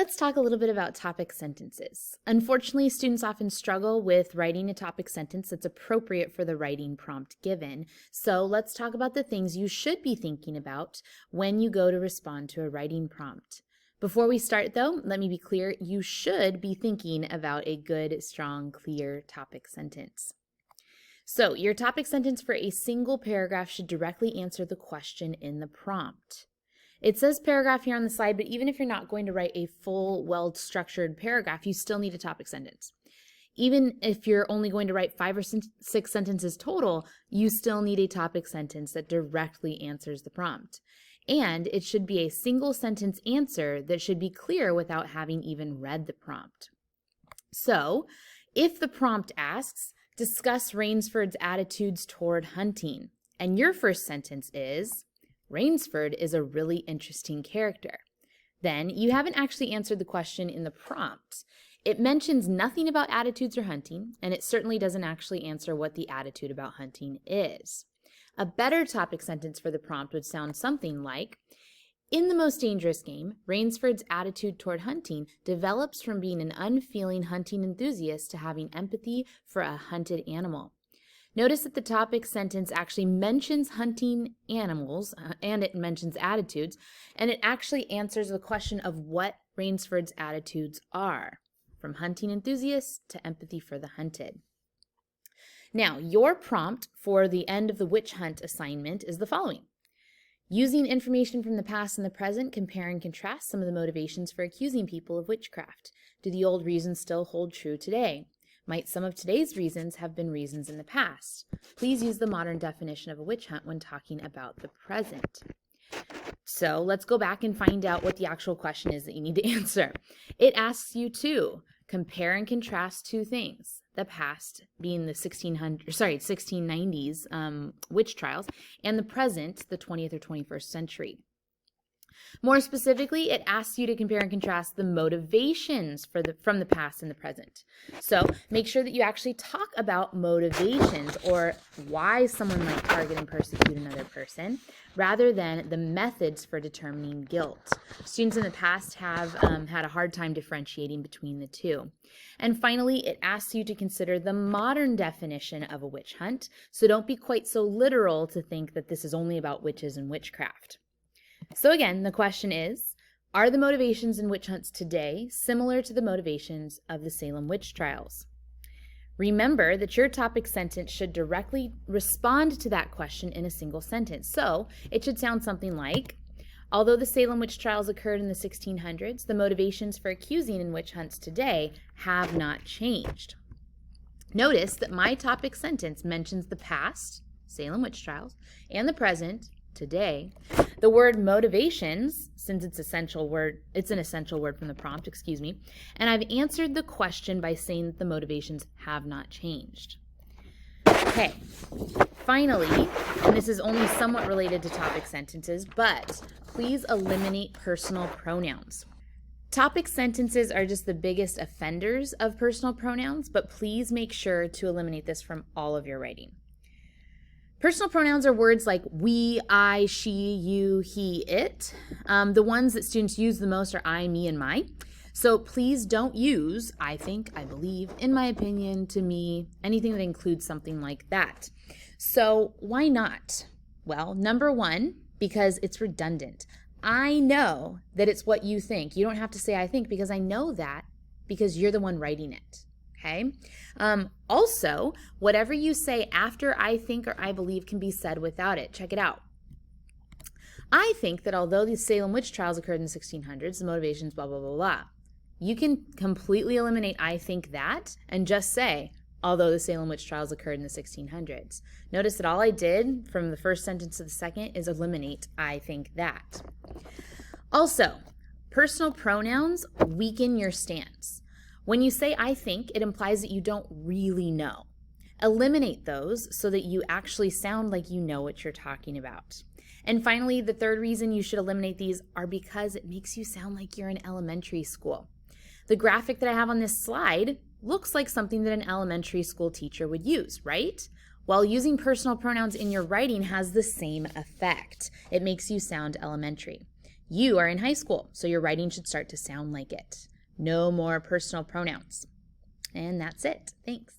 Let's talk a little bit about topic sentences. Unfortunately, students often struggle with writing a topic sentence that's appropriate for the writing prompt given. So let's talk about the things you should be thinking about when you go to respond to a writing prompt. Before we start though, let me be clear, you should be thinking about a good, strong, clear topic sentence. So your topic sentence for a single paragraph should directly answer the question in the prompt. It says paragraph here on the slide, but even if you're not going to write a full, well-structured paragraph, you still need a topic sentence. Even if you're only going to write 5 or 6 sentences total, you still need a topic sentence that directly answers the prompt. And it should be a single sentence answer that should be clear without having even read the prompt. So, if the prompt asks, discuss Rainsford's attitudes toward hunting, and your first sentence is, Rainsford is a really interesting character, then you haven't actually answered the question in the prompt. It mentions nothing about attitudes or hunting, and it certainly doesn't actually answer what the attitude about hunting is. A better topic sentence for the prompt would sound something like, in The Most Dangerous Game, Rainsford's attitude toward hunting develops from being an unfeeling hunting enthusiast to having empathy for a hunted animal. Notice that the topic sentence actually mentions hunting animals, and it mentions attitudes, and it actually answers the question of what Rainsford's attitudes are, from hunting enthusiast to empathy for the hunted. Now, your prompt for the end of the witch hunt assignment is the following. Using information from the past and the present, compare and contrast some of the motivations for accusing people of witchcraft. Do the old reasons still hold true today? Might some of today's reasons have been reasons in the past? Please use the modern definition of a witch hunt when talking about the present. So let's go back and find out what the actual question is that you need to answer. It asks you to compare and contrast two things. The past being the 1690s witch trials, and the present, the 20th or 21st century. More specifically, it asks you to compare and contrast the motivations from the past and the present. So make sure that you actually talk about motivations or why someone might target and persecute another person, rather than the methods for determining guilt. Students in the past have had a hard time differentiating between the two. And finally, it asks you to consider the modern definition of a witch hunt, so don't be quite so literal to think that this is only about witches and witchcraft. So again, the question is, are the motivations in witch hunts today similar to the motivations of the Salem witch trials? Remember that your topic sentence should directly respond to that question in a single sentence. So it should sound something like, although the Salem witch trials occurred in the 1600s, the motivations for accusing in witch hunts today have not changed. Notice that my topic sentence mentions the past, Salem witch trials, and the present, today. The word motivations, since it's an essential word from the prompt, and I've answered the question by saying that the motivations have not changed. Okay, finally, and this is only somewhat related to topic sentences, but please eliminate personal pronouns. Topic sentences are just the biggest offenders of personal pronouns, but please make sure to eliminate this from all of your writing. Personal pronouns are words like we, I, she, you, he, it. The ones that students use the most are I, me, and my. So please don't use I think, I believe, in my opinion, to me, anything that includes something like that. So why not? Well, number one, because it's redundant. I know that it's what you think. You don't have to say I think because I know that because you're the one writing it. Okay. Also, whatever you say after I think or I believe can be said without it. Check it out. I think that although the Salem witch trials occurred in the 1600s, the motivations, blah, blah, blah, blah. You can completely eliminate I think that and just say, although the Salem witch trials occurred in the 1600s. Notice that all I did from the first sentence to the second is eliminate I think that. Also, personal pronouns weaken your stance. When you say I think, it implies that you don't really know. Eliminate those so that you actually sound like you know what you're talking about. And finally, the third reason you should eliminate these are because it makes you sound like you're in elementary school. The graphic that I have on this slide looks like something that an elementary school teacher would use, right? While using personal pronouns in your writing has the same effect. It makes you sound elementary. You are in high school, so your writing should start to sound like it. No more personal pronouns. And that's it. Thanks.